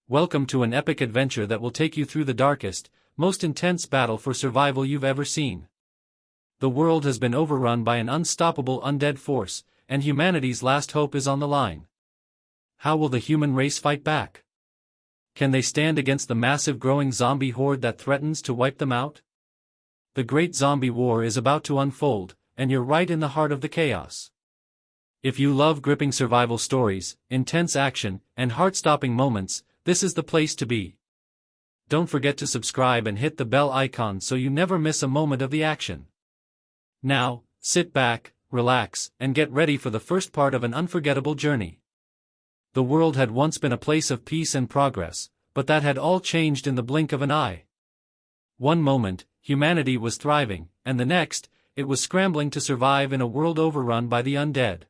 Welcome to an epic adventure that will take you through the darkest, most intense battle for survival you've ever seen. The world has been overrun by an unstoppable undead force, and humanity's last hope is on the line. How will the human race fight back? Can they stand against the massive growing zombie horde that threatens to wipe them out? The great zombie war is about to unfold, and you're right in the heart of the chaos. If you love gripping survival stories, intense action, and heart-stopping moments, this is the place to be. Don't forget to subscribe and hit the bell icon so you never miss a moment of the action. Now, sit back, relax, and get ready for the first part of an unforgettable journey. The world had once been a place of peace and progress, but that had all changed in the blink of an eye. One moment, humanity was thriving, and the next, it was scrambling to survive in a world overrun by the undead.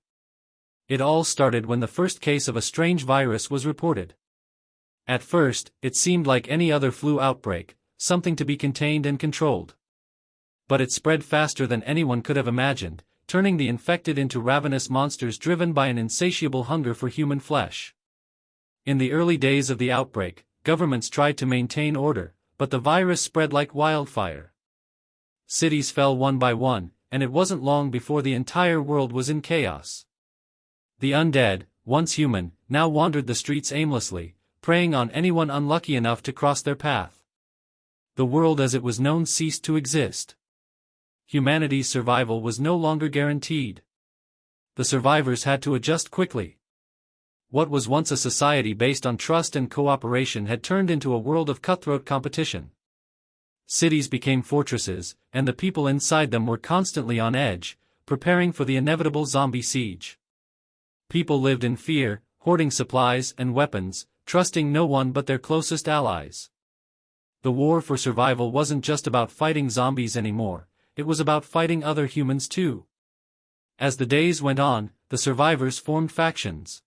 It all started when the first case of a strange virus was reported. At first, it seemed like any other flu outbreak, something to be contained and controlled. But it spread faster than anyone could have imagined, turning the infected into ravenous monsters driven by an insatiable hunger for human flesh. In the early days of the outbreak, governments tried to maintain order, but the virus spread like wildfire. Cities fell one by one, and it wasn't long before the entire world was in chaos. The undead, once human, now wandered the streets aimlessly, preying on anyone unlucky enough to cross their path. The world as it was known ceased to exist. Humanity's survival was no longer guaranteed. The survivors had to adjust quickly. What was once a society based on trust and cooperation had turned into a world of cutthroat competition. Cities became fortresses, and the people inside them were constantly on edge, preparing for the inevitable zombie siege. People lived in fear, hoarding supplies and weapons, trusting no one but their closest allies. The war for survival wasn't just about fighting zombies anymore, it was about fighting other humans too. As the days went on, the survivors formed factions.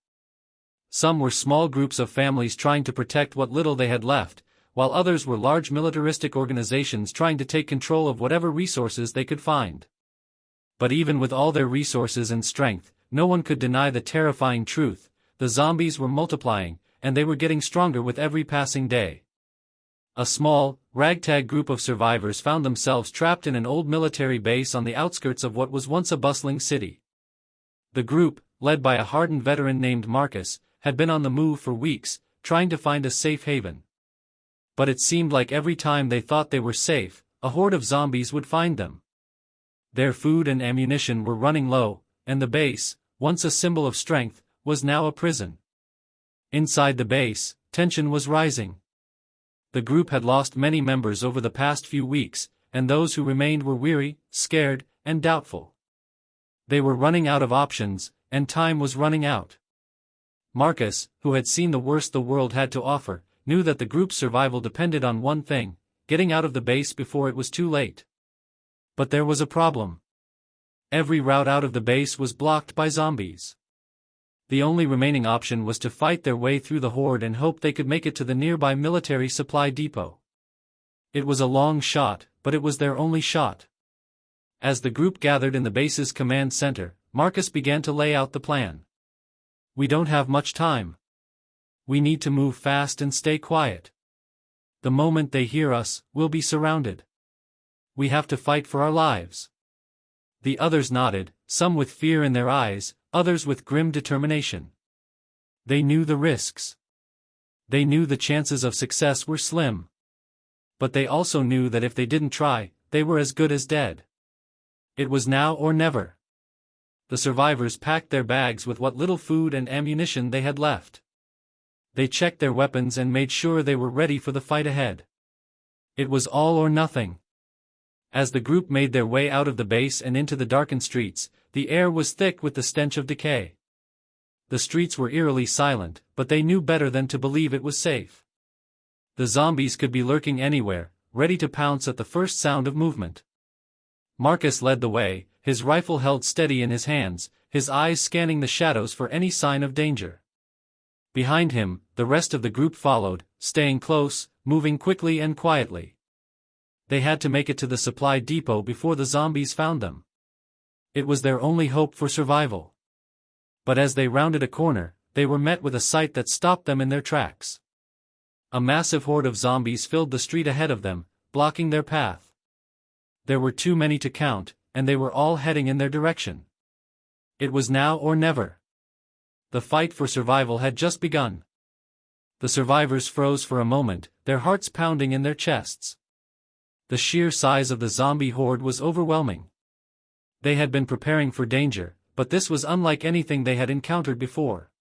Some were small groups of families trying to protect what little they had left, while others were large militaristic organizations trying to take control of whatever resources they could find. But even with all their resources and strength, no one could deny the terrifying truth: the zombies were multiplying, and they were getting stronger with every passing day. A small, ragtag group of survivors found themselves trapped in an old military base on the outskirts of what was once a bustling city. The group, led by a hardened veteran named Marcus, had been on the move for weeks, trying to find a safe haven. But it seemed like every time they thought they were safe, a horde of zombies would find them. Their food and ammunition were running low, and the base, once a symbol of strength, was now a prison. Inside the base, tension was rising. The group had lost many members over the past few weeks, and those who remained were weary, scared, and doubtful. They were running out of options, and time was running out. Marcus, who had seen the worst the world had to offer, knew that the group's survival depended on one thing: getting out of the base before it was too late. But there was a problem. Every route out of the base was blocked by zombies. The only remaining option was to fight their way through the horde and hope they could make it to the nearby military supply depot. It was a long shot, but it was their only shot. As the group gathered in the base's command center, Marcus began to lay out the plan. "We don't have much time. We need to move fast and stay quiet. The moment they hear us, we'll be surrounded. We have to fight for our lives." The others nodded, some with fear in their eyes, others with grim determination. They knew the risks. They knew the chances of success were slim. But they also knew that if they didn't try, they were as good as dead. It was now or never. The survivors packed their bags with what little food and ammunition they had left. They checked their weapons and made sure they were ready for the fight ahead. It was all or nothing. As the group made their way out of the base and into the darkened streets, the air was thick with the stench of decay. The streets were eerily silent, but they knew better than to believe it was safe. The zombies could be lurking anywhere, ready to pounce at the first sound of movement. Marcus led the way, his rifle held steady in his hands, his eyes scanning the shadows for any sign of danger. Behind him, the rest of the group followed, staying close, moving quickly and quietly. They had to make it to the supply depot before the zombies found them. It was their only hope for survival. But as they rounded a corner, they were met with a sight that stopped them in their tracks. A massive horde of zombies filled the street ahead of them, blocking their path. There were too many to count, and they were all heading in their direction. It was now or never. The fight for survival had just begun. The survivors froze for a moment, their hearts pounding in their chests. The sheer size of the zombie horde was overwhelming. They had been preparing for danger, but this was unlike anything they had encountered before.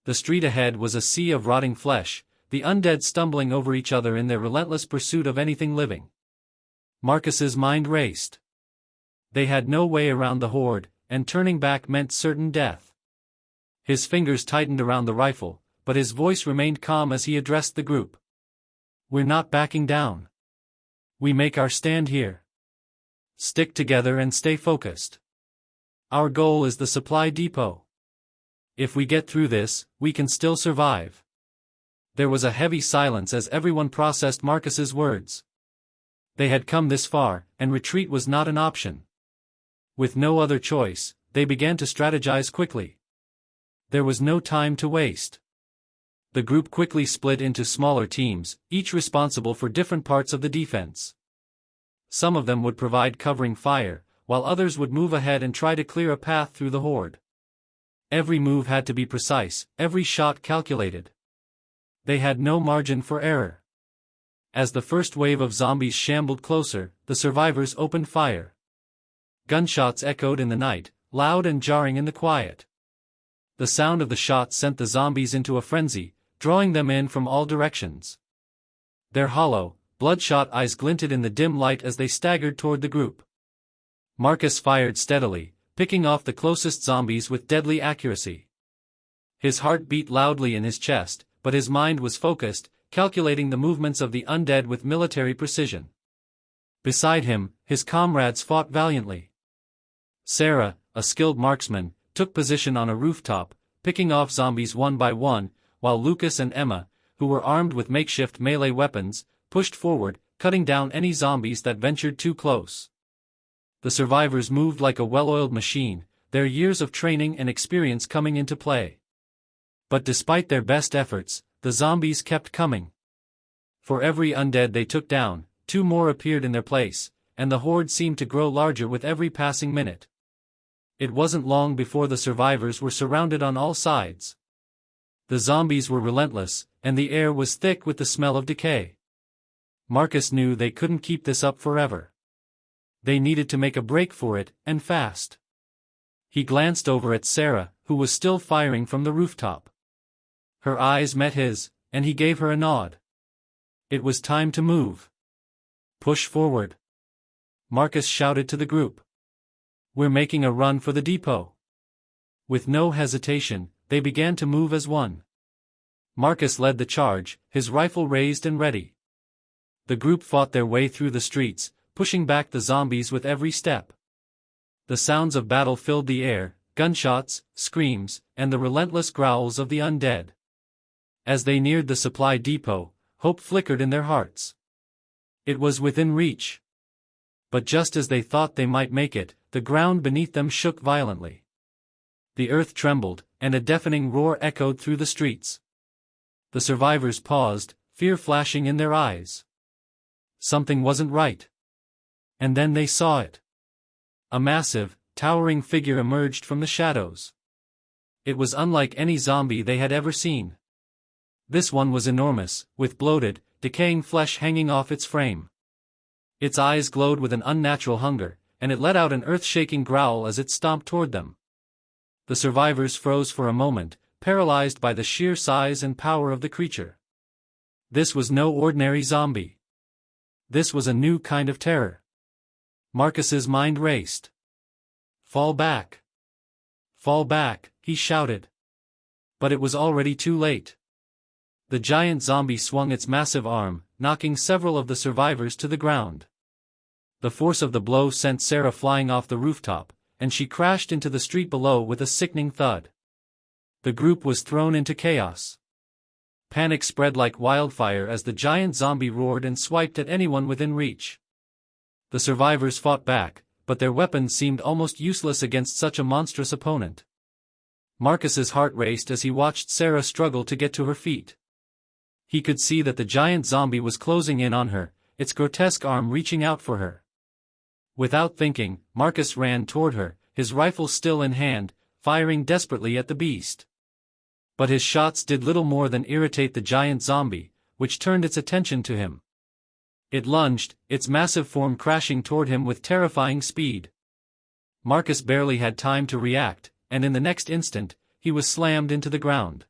The street ahead was a sea of rotting flesh, the undead stumbling over each other in their relentless pursuit of anything living. Marcus's mind raced. They had no way around the horde, and turning back meant certain death. His fingers tightened around the rifle, but his voice remained calm as he addressed the group. "We're not backing down. We make our stand here. Stick together and stay focused. Our goal is the supply depot. If we get through this, we can still survive." There was a heavy silence as everyone processed Marcus's words. They had come this far, and retreat was not an option. With no other choice, they began to strategize quickly. There was no time to waste. The group quickly split into smaller teams, each responsible for different parts of the defense. Some of them would provide covering fire, while others would move ahead and try to clear a path through the horde. Every move had to be precise, every shot calculated. They had no margin for error. As the first wave of zombies shambled closer, the survivors opened fire. Gunshots echoed in the night, loud and jarring in the quiet. The sound of the shots sent the zombies into a frenzy, drawing them in from all directions. Their hollow, bloodshot eyes glinted in the dim light as they staggered toward the group. Marcus fired steadily, picking off the closest zombies with deadly accuracy. His heart beat loudly in his chest, but his mind was focused, calculating the movements of the undead with military precision. Beside him, his comrades fought valiantly. Sarah, a skilled marksman, took position on a rooftop, picking off zombies one by one, while Lucas and Emma, who were armed with makeshift melee weapons, pushed forward, cutting down any zombies that ventured too close. The survivors moved like a well-oiled machine, their years of training and experience coming into play. But despite their best efforts, the zombies kept coming. For every undead they took down, two more appeared in their place, and the horde seemed to grow larger with every passing minute. It wasn't long before the survivors were surrounded on all sides. The zombies were relentless, and the air was thick with the smell of decay. Marcus knew they couldn't keep this up forever. They needed to make a break for it, and fast. He glanced over at Sarah, who was still firing from the rooftop. Her eyes met his, and he gave her a nod. It was time to move. "Push forward," Marcus shouted to the group. "We're making a run for the depot." With no hesitation, they began to move as one. Marcus led the charge, his rifle raised and ready. The group fought their way through the streets, pushing back the zombies with every step. The sounds of battle filled the air, gunshots, screams, and the relentless growls of the undead. As they neared the supply depot, hope flickered in their hearts. It was within reach. But just as they thought they might make it, the ground beneath them shook violently. The earth trembled, and a deafening roar echoed through the streets. The survivors paused, fear flashing in their eyes. Something wasn't right. And then they saw it. A massive, towering figure emerged from the shadows. It was unlike any zombie they had ever seen. This one was enormous, with bloated, decaying flesh hanging off its frame. Its eyes glowed with an unnatural hunger, and it let out an earth-shaking growl as it stomped toward them. The survivors froze for a moment, paralyzed by the sheer size and power of the creature. This was no ordinary zombie. This was a new kind of terror. Marcus's mind raced. "Fall back! Fall back!" he shouted. But it was already too late. The giant zombie swung its massive arm, knocking several of the survivors to the ground. The force of the blow sent Sarah flying off the rooftop, and she crashed into the street below with a sickening thud. The group was thrown into chaos. Panic spread like wildfire as the giant zombie roared and swiped at anyone within reach. The survivors fought back, but their weapons seemed almost useless against such a monstrous opponent. Marcus's heart raced as he watched Sarah struggle to get to her feet. He could see that the giant zombie was closing in on her, its grotesque arm reaching out for her. Without thinking, Marcus ran toward her, his rifle still in hand, firing desperately at the beast. But his shots did little more than irritate the giant zombie, which turned its attention to him. It lunged, its massive form crashing toward him with terrifying speed. Marcus barely had time to react, and in the next instant, he was slammed into the ground.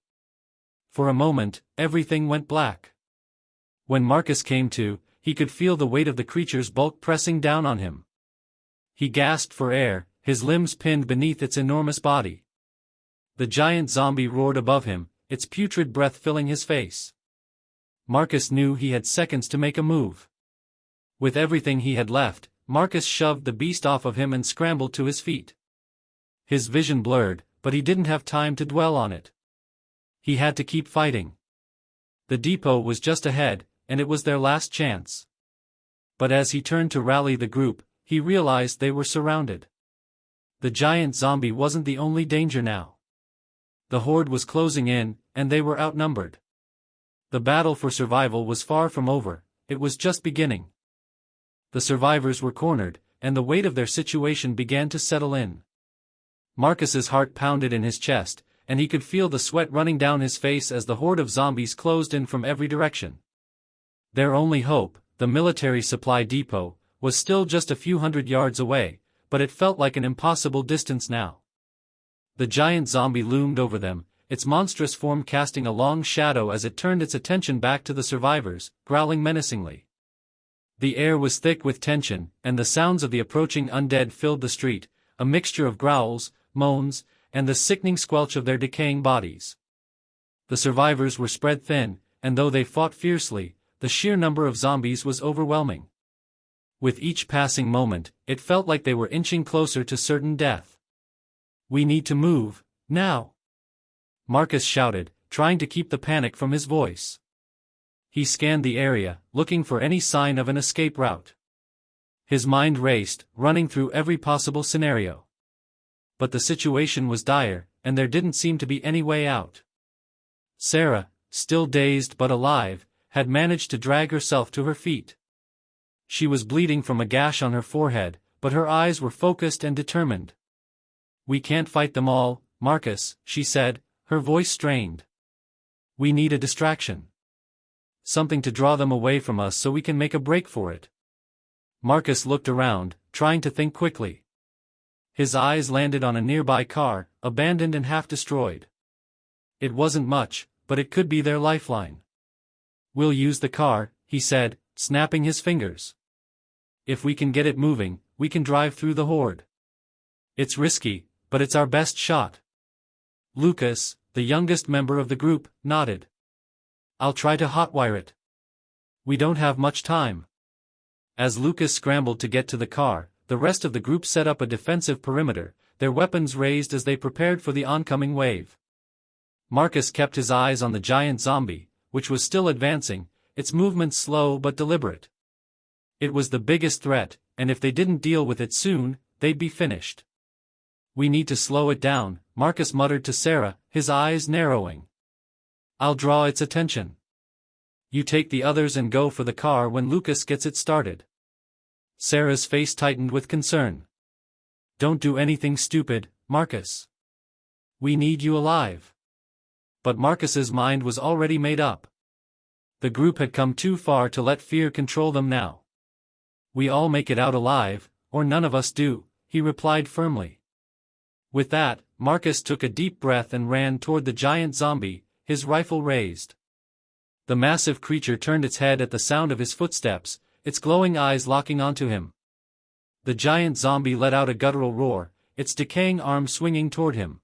For a moment, everything went black. When Marcus came to, he could feel the weight of the creature's bulk pressing down on him. He gasped for air, his limbs pinned beneath its enormous body. The giant zombie roared above him, its putrid breath filling his face. Marcus knew he had seconds to make a move. With everything he had left, Marcus shoved the beast off of him and scrambled to his feet. His vision blurred, but he didn't have time to dwell on it. He had to keep fighting. The depot was just ahead, and it was their last chance. But as he turned to rally the group, he realized they were surrounded. The giant zombie wasn't the only danger now. The Horde was closing in, and they were outnumbered. The battle for survival was far from over, it was just beginning. The survivors were cornered, and the weight of their situation began to settle in. Marcus's heart pounded in his chest, and he could feel the sweat running down his face as the horde of zombies closed in from every direction. Their only hope, the military supply depot, was still just a few hundred yards away, but it felt like an impossible distance now. The giant zombie loomed over them, its monstrous form casting a long shadow as it turned its attention back to the survivors, growling menacingly. The air was thick with tension, and the sounds of the approaching undead filled the street, a mixture of growls, moans, and the sickening squelch of their decaying bodies. The survivors were spread thin, and though they fought fiercely, the sheer number of zombies was overwhelming. With each passing moment, it felt like they were inching closer to certain death. "We need to move, now!" Marcus shouted, trying to keep the panic from his voice. He scanned the area, looking for any sign of an escape route. His mind raced, running through every possible scenario. But the situation was dire, and there didn't seem to be any way out. Sarah, still dazed but alive, had managed to drag herself to her feet. She was bleeding from a gash on her forehead, but her eyes were focused and determined. "We can't fight them all, Marcus," she said, her voice strained. "We need a distraction. Something to draw them away from us so we can make a break for it." Marcus looked around, trying to think quickly. His eyes landed on a nearby car, abandoned and half-destroyed. It wasn't much, but it could be their lifeline. "We'll use the car," he said, snapping his fingers. "If we can get it moving, we can drive through the horde. It's risky, but it's our best shot." Lucas, the youngest member of the group, nodded. "I'll try to hotwire it. We don't have much time." As Lucas scrambled to get to the car, the rest of the group set up a defensive perimeter, their weapons raised as they prepared for the oncoming wave. Marcus kept his eyes on the giant zombie, which was still advancing, its movements slow but deliberate. It was the biggest threat, and if they didn't deal with it soon, they'd be finished. "We need to slow it down," Marcus muttered to Sarah, his eyes narrowing. "I'll draw its attention. You take the others and go for the car when Lucas gets it started." Sarah's face tightened with concern. "Don't do anything stupid, Marcus. We need you alive." But Marcus's mind was already made up. The group had come too far to let fear control them now. "We all make it out alive, or none of us do," he replied firmly. With that, Marcus took a deep breath and ran toward the giant zombie, his rifle raised. The massive creature turned its head at the sound of his footsteps, its glowing eyes locking onto him. The giant zombie let out a guttural roar, its decaying arm swinging toward him.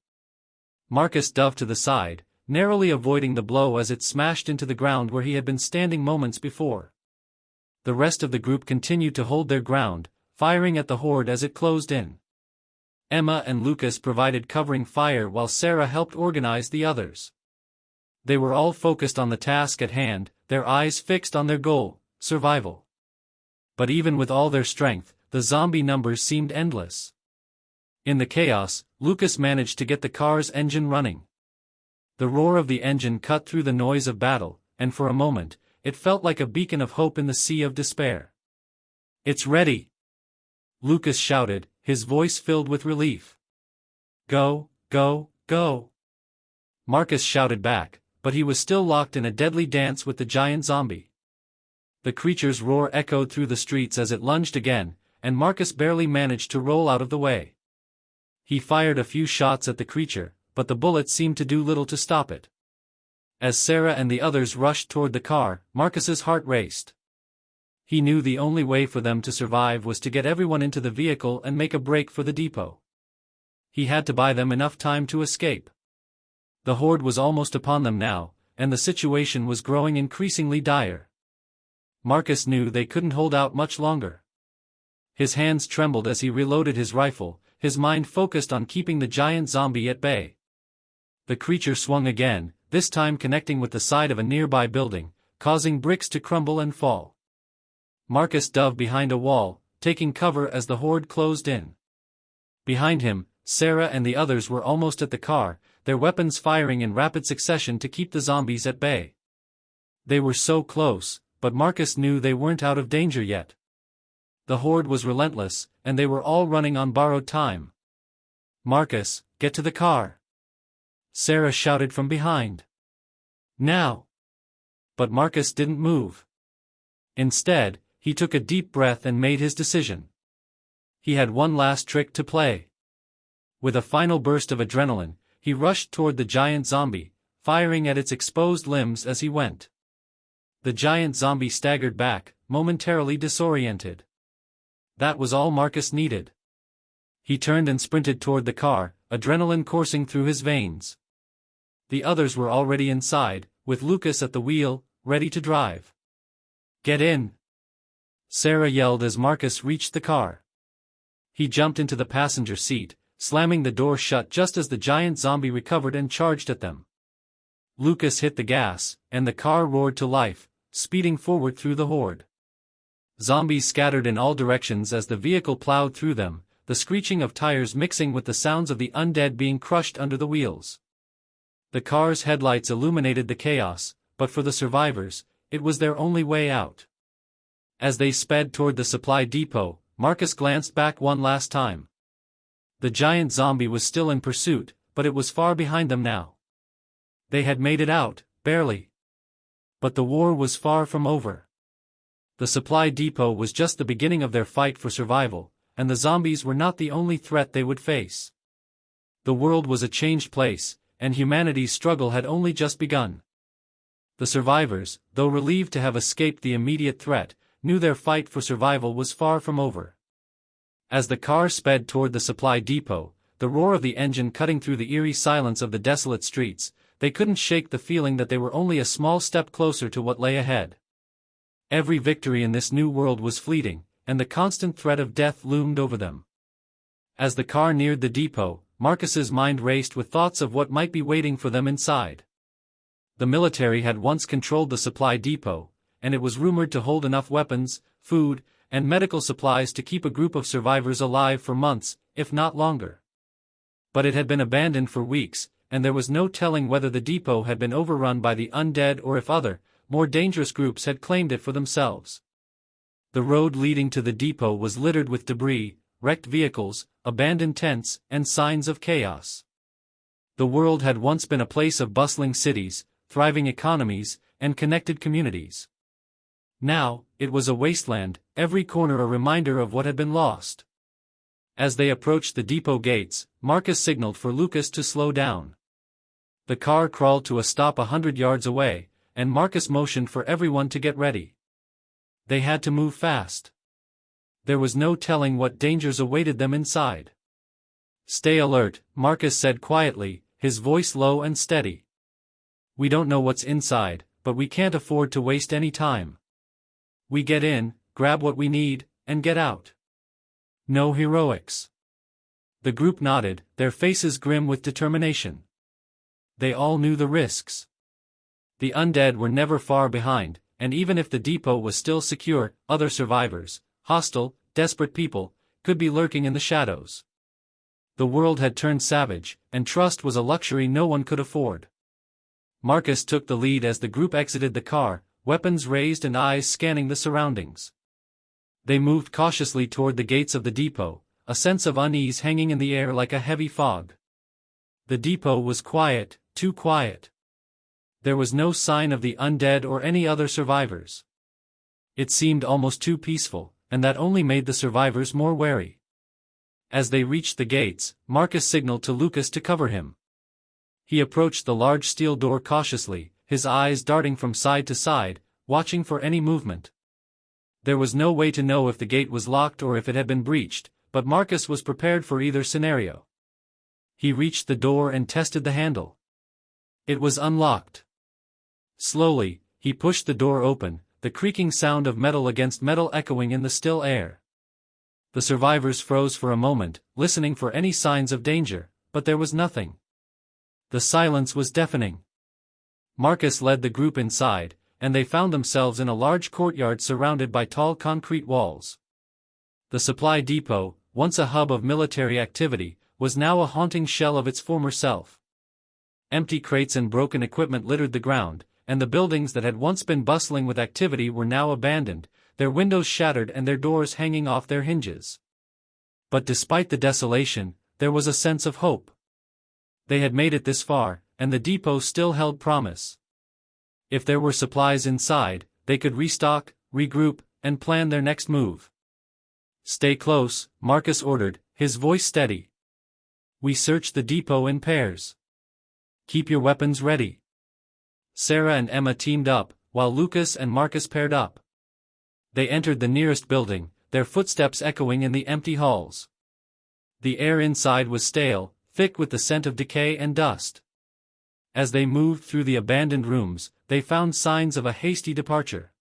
Marcus dove to the side, narrowly avoiding the blow as it smashed into the ground where he had been standing moments before. The rest of the group continued to hold their ground, firing at the horde as it closed in. Emma and Lucas provided covering fire while Sarah helped organize the others. They were all focused on the task at hand, their eyes fixed on their goal, survival. But even with all their strength, the zombie numbers seemed endless. In the chaos, Lucas managed to get the car's engine running. The roar of the engine cut through the noise of battle, and for a moment, it felt like a beacon of hope in the sea of despair. "It's ready!" Lucas shouted, his voice filled with relief. "Go, go, go!" Marcus shouted back, but he was still locked in a deadly dance with the giant zombie. The creature's roar echoed through the streets as it lunged again, and Marcus barely managed to roll out of the way. He fired a few shots at the creature, but the bullets seemed to do little to stop it. As Sarah and the others rushed toward the car, Marcus's heart raced. He knew the only way for them to survive was to get everyone into the vehicle and make a break for the depot. He had to buy them enough time to escape. The Horde was almost upon them now, and the situation was growing increasingly dire. Marcus knew they couldn't hold out much longer. His hands trembled as he reloaded his rifle, his mind focused on keeping the giant zombie at bay. The creature swung again, this time connecting with the side of a nearby building, causing bricks to crumble and fall. Marcus dove behind a wall, taking cover as the Horde closed in. Behind him, Sarah and the others were almost at the car, their weapons firing in rapid succession to keep the zombies at bay. They were so close, but Marcus knew they weren't out of danger yet. The Horde was relentless, and they were all running on borrowed time. "Marcus, get to the car!" Sarah shouted from behind. "Now!" But Marcus didn't move. Instead, he took a deep breath and made his decision. He had one last trick to play. With a final burst of adrenaline, he rushed toward the giant zombie, firing at its exposed limbs as he went. The giant zombie staggered back, momentarily disoriented. That was all Marcus needed. He turned and sprinted toward the car, adrenaline coursing through his veins. The others were already inside, with Lucas at the wheel, ready to drive. "Get in!" Sarah yelled as Marcus reached the car. He jumped into the passenger seat, slamming the door shut just as the giant zombie recovered and charged at them. Lucas hit the gas, and the car roared to life, speeding forward through the Horde. Zombies scattered in all directions as the vehicle plowed through them, the screeching of tires mixing with the sounds of the undead being crushed under the wheels. The car's headlights illuminated the chaos, but for the survivors, it was their only way out. As they sped toward the supply depot, Marcus glanced back one last time. The giant zombie was still in pursuit, but it was far behind them now. They had made it out, barely. But the war was far from over. The supply depot was just the beginning of their fight for survival, and the zombies were not the only threat they would face. The world was a changed place, and humanity's struggle had only just begun. The survivors, though relieved to have escaped the immediate threat, knew their fight for survival was far from over. As the car sped toward the supply depot, the roar of the engine cutting through the eerie silence of the desolate streets, they couldn't shake the feeling that they were only a small step closer to what lay ahead. Every victory in this new world was fleeting, and the constant threat of death loomed over them. As the car neared the depot, Marcus's mind raced with thoughts of what might be waiting for them inside. The military had once controlled the supply depot, and it was rumored to hold enough weapons, food, and medical supplies to keep a group of survivors alive for months, if not longer. But it had been abandoned for weeks, and there was no telling whether the depot had been overrun by the undead or if other, more dangerous groups had claimed it for themselves. The road leading to the depot was littered with debris, wrecked vehicles, abandoned tents, and signs of chaos. The world had once been a place of bustling cities, thriving economies, and connected communities. Now, it was a wasteland, every corner a reminder of what had been lost. As they approached the depot gates, Marcus signaled for Lucas to slow down. The car crawled to a stop 100 yards away, and Marcus motioned for everyone to get ready. They had to move fast. There was no telling what dangers awaited them inside. "Stay alert," Marcus said quietly, his voice low and steady. "We don't know what's inside, but we can't afford to waste any time. We get in, grab what we need, and get out. No heroics." The group nodded, their faces grim with determination. They all knew the risks. The undead were never far behind, and even if the depot was still secure, other survivors, hostile, desperate people, could be lurking in the shadows. The world had turned savage, and trust was a luxury no one could afford. Marcus took the lead as the group exited the car, weapons raised and eyes scanning the surroundings. They moved cautiously toward the gates of the depot, a sense of unease hanging in the air like a heavy fog. The depot was quiet, too quiet. There was no sign of the undead or any other survivors. It seemed almost too peaceful, and that only made the survivors more wary. As they reached the gates, Marcus signaled to Lucas to cover him. He approached the large steel door cautiously, his eyes darting from side to side, watching for any movement. There was no way to know if the gate was locked or if it had been breached, but Marcus was prepared for either scenario. He reached the door and tested the handle. It was unlocked. Slowly, he pushed the door open, the creaking sound of metal against metal echoing in the still air. The survivors froze for a moment, listening for any signs of danger, but there was nothing. The silence was deafening. Marcus led the group inside, and they found themselves in a large courtyard surrounded by tall concrete walls. The supply depot, once a hub of military activity, was now a haunting shell of its former self. Empty crates and broken equipment littered the ground, and the buildings that had once been bustling with activity were now abandoned, their windows shattered and their doors hanging off their hinges. But despite the desolation, there was a sense of hope. They had made it this far, and the depot still held promise. If there were supplies inside, they could restock, regroup, and plan their next move. "Stay close," Marcus ordered, his voice steady. "We search the depot in pairs. Keep your weapons ready." Sarah and Emma teamed up, while Lucas and Marcus paired up. They entered the nearest building, their footsteps echoing in the empty halls. The air inside was stale, thick with the scent of decay and dust. As they moved through the abandoned rooms, they found signs of a hasty departure.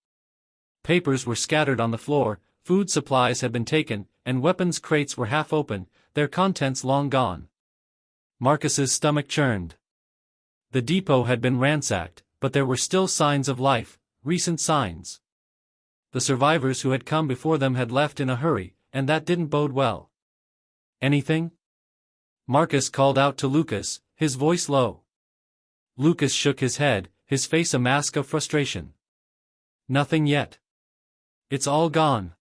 Papers were scattered on the floor, food supplies had been taken, and weapons crates were half open, their contents long gone. Marcus's stomach churned. The depot had been ransacked, but there were still signs of life, recent signs. The survivors who had come before them had left in a hurry, and that didn't bode well. "Anything?" Marcus called out to Lucas, his voice low. Lucas shook his head, his face a mask of frustration. "Nothing yet. It's all gone."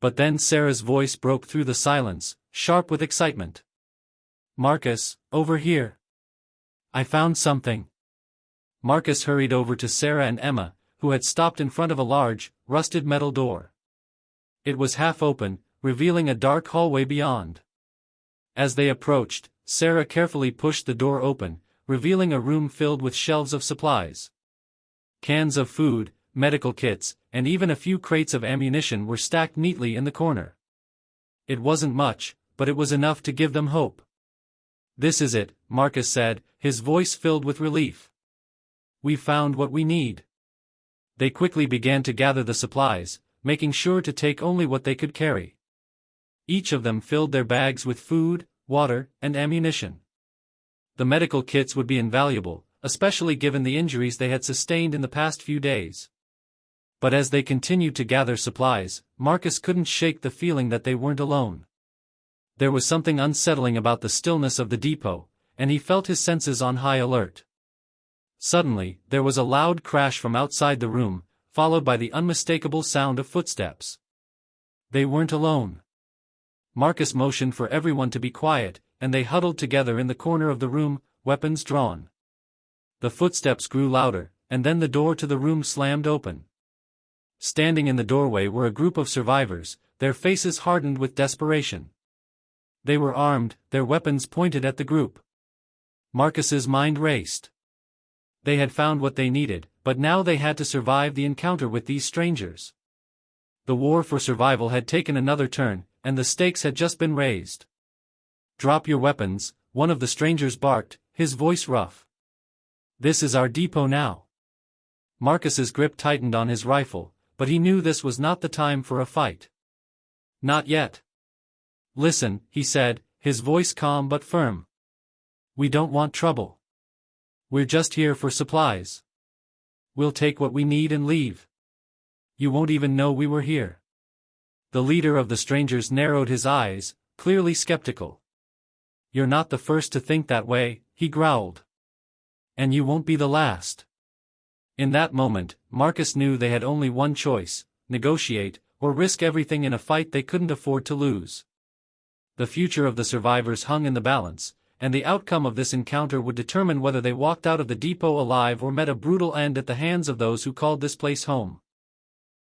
But then Sarah's voice broke through the silence, sharp with excitement. "Marcus, over here. I found something." Marcus hurried over to Sarah and Emma, who had stopped in front of a large, rusted metal door. It was half open, revealing a dark hallway beyond. As they approached, Sarah carefully pushed the door open, revealing a room filled with shelves of supplies. Cans of food, medical kits, and even a few crates of ammunition were stacked neatly in the corner. It wasn't much, but it was enough to give them hope. "This is it," Marcus said, his voice filled with relief. "We found what we need." They quickly began to gather the supplies, making sure to take only what they could carry. Each of them filled their bags with food, water, and ammunition. The medical kits would be invaluable, especially given the injuries they had sustained in the past few days. But as they continued to gather supplies, Marcus couldn't shake the feeling that they weren't alone. There was something unsettling about the stillness of the depot, and he felt his senses on high alert. Suddenly, there was a loud crash from outside the room, followed by the unmistakable sound of footsteps. They weren't alone. Marcus motioned for everyone to be quiet, and they huddled together in the corner of the room, weapons drawn. The footsteps grew louder, and then the door to the room slammed open. Standing in the doorway were a group of survivors, their faces hardened with desperation. They were armed, their weapons pointed at the group. Marcus's mind raced. They had found what they needed, but now they had to survive the encounter with these strangers. The war for survival had taken another turn, and the stakes had just been raised. "Drop your weapons," one of the strangers barked, his voice rough. "This is our depot now." Marcus's grip tightened on his rifle, but he knew this was not the time for a fight. "Not yet." "Listen," he said, his voice calm but firm. "We don't want trouble. We're just here for supplies. We'll take what we need and leave. You won't even know we were here." The leader of the strangers narrowed his eyes, clearly skeptical. "You're not the first to think that way," he growled. And you won't be the last. In that moment, Marcus knew they had only one choice: negotiate, or risk everything in a fight they couldn't afford to lose. The future of the survivors hung in the balance, and the outcome of this encounter would determine whether they walked out of the depot alive or met a brutal end at the hands of those who called this place home.